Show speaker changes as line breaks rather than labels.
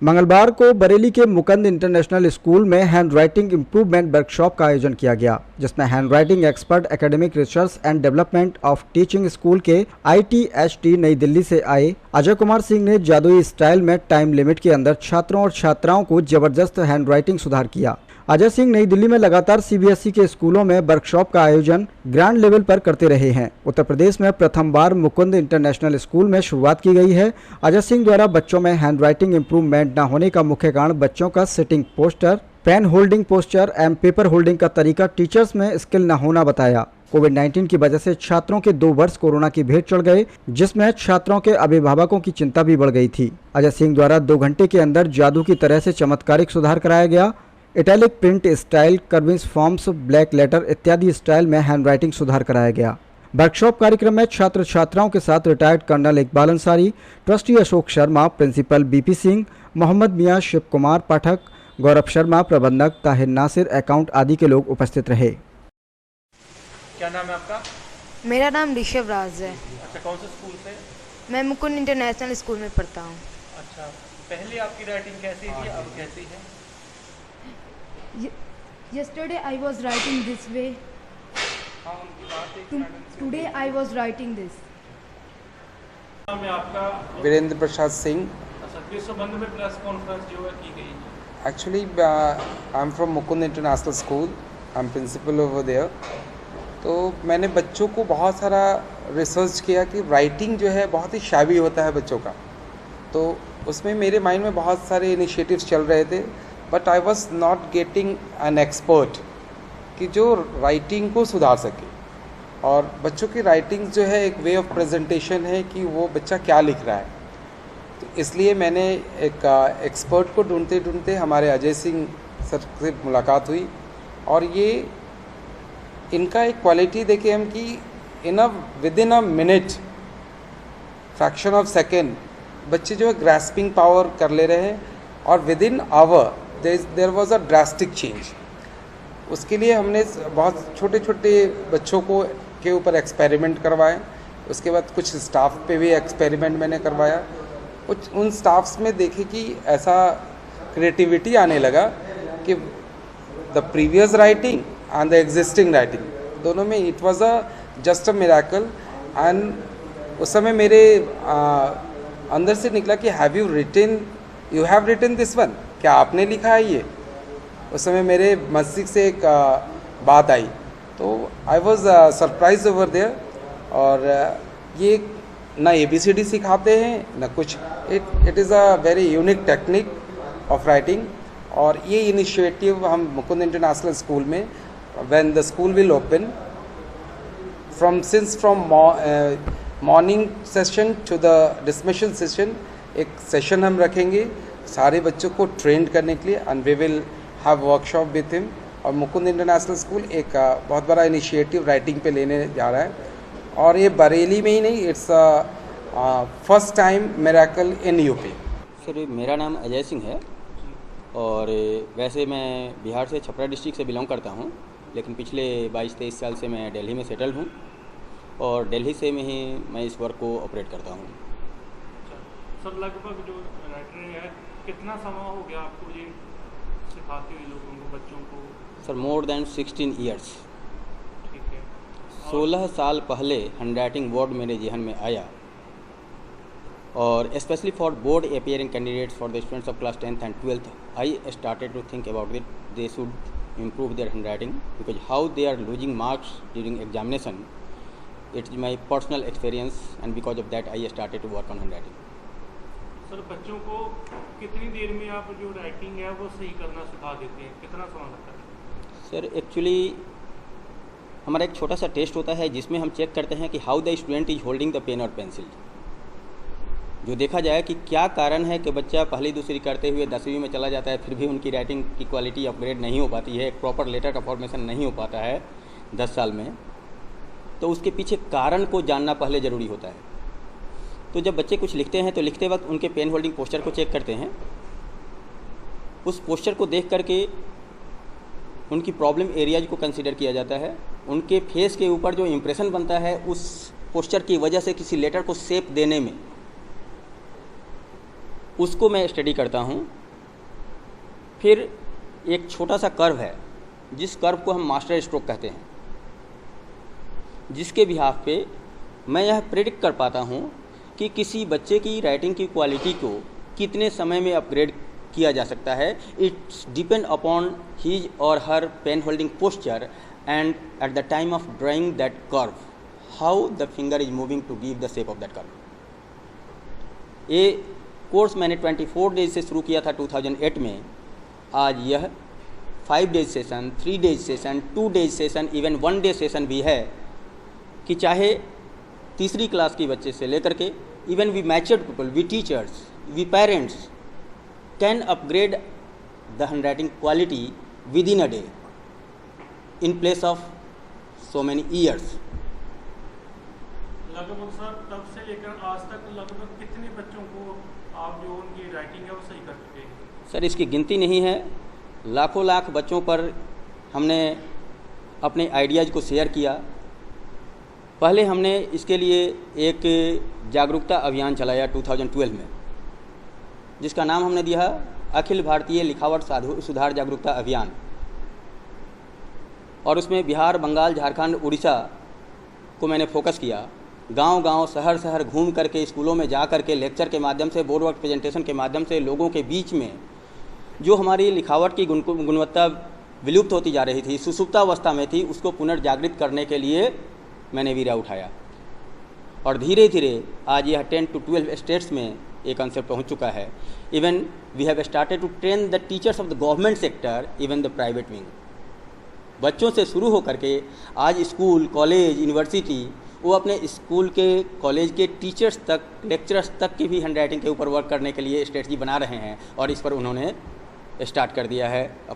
मंगलवार को बरेली के मुकंद इंटरनेशनल स्कूल में हैंड राइटिंग इम्प्रूवमेंट वर्कशॉप का आयोजन किया गया, जिसमें hand writing expert academic research and development of teaching school के ITHT नई दिल्ली से आए अजय कुमार सिंह ने जादुई स्टाइल में टाइम लिमिट के अंदर छात्रों और छात्राओं को जबरदस्त हैंड राइटिंग सुधार किया। अजय सिंह नई दिल्ली में लगातार CBSE के स्कूलों में वर्कशॉप का आयोजन ग्रांड लेवल पर करते रहे हैं। उत्तर प्रदेश में प्रथम बार मुकुंद इंटरनेशनल स्कूल में शुरुआत की गई है। अजय सिंह द्वारा बच्चों में हैंड राइटिंग इम्प्रूवमेंट न होने का मुख्य कारण बच्चों का sitting posture, pen holding posture एवं पेपर होल्डिंग का तरीका टीचर्स में स्किल न होना बताया। कोविड-19 की वजह से छात्रों के 2 वर्ष कोरोना की भेंट चढ़ गए, जिसमें छात्रों के अभिभावकों की चिंता भी बढ़ गई थी। अजय सिंह द्वारा 2 घंटे के अंदर जादू की तरह से चमत्कारिक सुधार कराया गया। Italic print style, curving forms, black letter इत्यादि स्टाइल में हैंडराइटिंग सुधार कराया गया। वर्कशॉप कार्यक्रम में छात्र छात्राओं के साथ retired colonel Iqbal Ansari, trustee Ashok Sharma, principal BP Singh, Mohammad Miyan, Shiv Kumar Pathak, Gaurav Sharma, प्रबंधक ताहिर नासिर, अकाउंट आदि के लोग उपस्थित रहे।
क्या नाम है आपका?
मेरा नाम ऋषभ राज है।
अच्छा, कौन से स्कूल से?
मैं मुकुंद इंटरनेशनल स्कूल में पढ़ता हूँ।
अच्छा, पहले आपकी राइटिंग कैसी थी, अब कैसी है?
Yesterday I was writing this way. Today I was writing this.
नाम है आपका?
वीरेंद्र प्रसाद सिंह।
अच्छा, किस संबंध में प्रेस कॉन्फ्रेंस जो है की गई?
Actually, I'm from Mukund International School. I'm principal over there. तो मैंने बच्चों को बहुत सारा रिसर्च किया कि राइटिंग जो है बहुत ही शाबी होता है बच्चों का। तो उसमें मेरे माइंड में बहुत सारे इनिशिएटिव्स चल रहे थे, but I was not getting an expert कि जो राइटिंग को सुधार सके। और बच्चों की राइटिंग जो है एक वे ऑफ प्रेजेंटेशन है कि वो बच्चा क्या लिख रहा है। तो इसलिए मैंने एक एक्सपर्ट को ढूंढते ढूंढते हमारे अजय सिंह सर से मुलाकात हुई, और ये इनका एक क्वालिटी देखे हम कि with in a minute, fraction of second बच्चे जो है ग्रास्पिंग पावर कर ले रहे हैं, और within hour there was a drastic change. उसके लिए हमने बहुत छोटे छोटे बच्चों को के ऊपर एक्सपेरिमेंट करवाए। उसके बाद कुछ स्टाफ पे भी एक्सपेरिमेंट मैंने करवाया। कुछ उन स्टाफ्स में देखे कि ऐसा क्रिएटिविटी आने लगा कि the previous writing and the existing writing दोनों में it was just a miracle. And उस समय मेरे अंदर से निकला कि you have written this one, क्या आपने लिखा है ये? उस समय मेरे मस्तिष्क से एक बात आई, तो I was surprise over there. और ये ना ABCD सिखाते हैं ना कुछ, it is a very unique technique of writing. और ये इनिशिएटिव हम मुकुंद इंटरनेशनल स्कूल में, when the school will open, from morning session to the dismissal session, एक सेशन हम रखेंगे सारे बच्चों को ट्रेंड करने के लिए, and we will have workshop with him. और मुकुंद इंटरनेशनल स्कूल एक बहुत बड़ा इनिशिएटिव राइटिंग पे लेने जा रहा है, और ये बरेली में ही नहीं, it's first time miracle in UP।
Sir, मेरा नाम अजय सिंह है, और वैसे मैं बिहार से छपरा डिस्ट्रिक्ट से बिलोंग करता हूँ, लेकिन पिछले 22-23 साल से मैं दिल्ली में सेटल हूँ, और दिल्ली से में ही मैं इस वर्क को ऑपरेट करता हूँ।
सर, लगभग जो राइटिंग है कितना समय हो गया आपको ये सिखाते हुए लोगों को, बच्चों को?
Sir, more than 16 years.
ठीक है।
16 साल पहले हैंडराइटिंग वर्ड मेरे जहन में आया, और specially for board appearing candidates for the students of class 10th and 12th, I started to think about it. They should improve their handwriting, because how they are losing marks during examination, it's my personal experience, and because of that I started to work on handwriting.
Sir, बच्चों को कितनी देर में आप जो writing है वो सही करना सिखा देते हैं, कितना समय लगता है?
सर, एक्चुअली हमारा एक छोटा सा टेस्ट होता है जिसमें हम चेक करते हैं कि how the student is holding the pen और पेंसिल। जो देखा जाए कि क्या कारण है कि बच्चा पहली दूसरी करते हुए 10वीं में चला जाता है, फिर भी उनकी राइटिंग की क्वालिटी अपग्रेड नहीं हो पाती है, एक प्रॉपर लेटर का फॉर्मेशन नहीं हो पाता है 10 साल में। तो उसके पीछे कारण को जानना पहले ज़रूरी होता है। तो जब बच्चे कुछ लिखते हैं तो लिखते वक्त उनके पेन होल्डिंग पोस्चर को चेक करते हैं। उस पोस्चर को देख करके उनकी प्रॉब्लम एरियाज को कंसीडर किया जाता है। उनके फेस के ऊपर जो इम्प्रेशन बनता है उस पोस्चर की वजह से किसी लेटर को शेप देने में उसको मैं स्टडी करता हूँ। फिर एक छोटा सा कर्व है जिस कर्व को हम मास्टर स्ट्रोक कहते हैं, जिसके बिहाफ पे मैं यह प्रेडिक्ट कर पाता हूँ कि किसी बच्चे की राइटिंग की क्वालिटी को कितने समय में अपग्रेड किया जा सकता है। इट्स डिपेंड अपॉन हिज और her pen holding posture and at the time of drawing that curve how the finger is moving to give the shape of that curve. ये कोर्स मैंने 24 डेज से शुरू किया था 2008 में। आज यह 5 days session, 3 days session, 2 days session, even 1 day session भी है कि चाहे तीसरी क्लास की बच्चे से लेकर के even we matured people, we teachers, we parents can upgrade the handwriting quality within a day in place of so many years.
लगभग सर तब से लेकर आज तक लगभग कितने बच्चों को आप जो उनकी राइटिंग है वो सही कर चुके हैं?
सर इसकी गिनती नहीं है, लाखों लाख बच्चों पर हमने अपने आइडियाज़ को शेयर किया। पहले हमने इसके लिए एक जागरूकता अभियान चलाया 2012 में, जिसका नाम हमने दिया अखिल भारतीय लिखावट सुधार जागरूकता अभियान। और उसमें बिहार, बंगाल, झारखंड, उड़ीसा को मैंने फोकस किया। गांव-गांव, शहर-शहर घूम करके, स्कूलों में जा करके, लेक्चर के माध्यम से, बोर्ड वर्क प्रेजेंटेशन के माध्यम से लोगों के बीच में जो हमारी लिखावट की गुणवत्ता विलुप्त होती जा रही थी, सुसुप्तावस्था में थी, उसको पुनर्जागृत करने के लिए मैंने वीरा उठाया। और धीरे धीरे आज यह 10 to 12 स्टेट्स में ये कंसेप्ट पहुंच चुका है। Even we have started to train the teachers of the government sector, even the private wing. बच्चों से शुरू होकर के आज स्कूल, कॉलेज, यूनिवर्सिटी, वो अपने स्कूल के, कॉलेज के टीचर्स तक, लेक्चरर्स तक की भी हैंडराइटिंग के ऊपर वर्क करने के लिए स्ट्रेटजी बना रहे हैं। और इस पर उन्होंने स्टार्ट कर दिया है अपना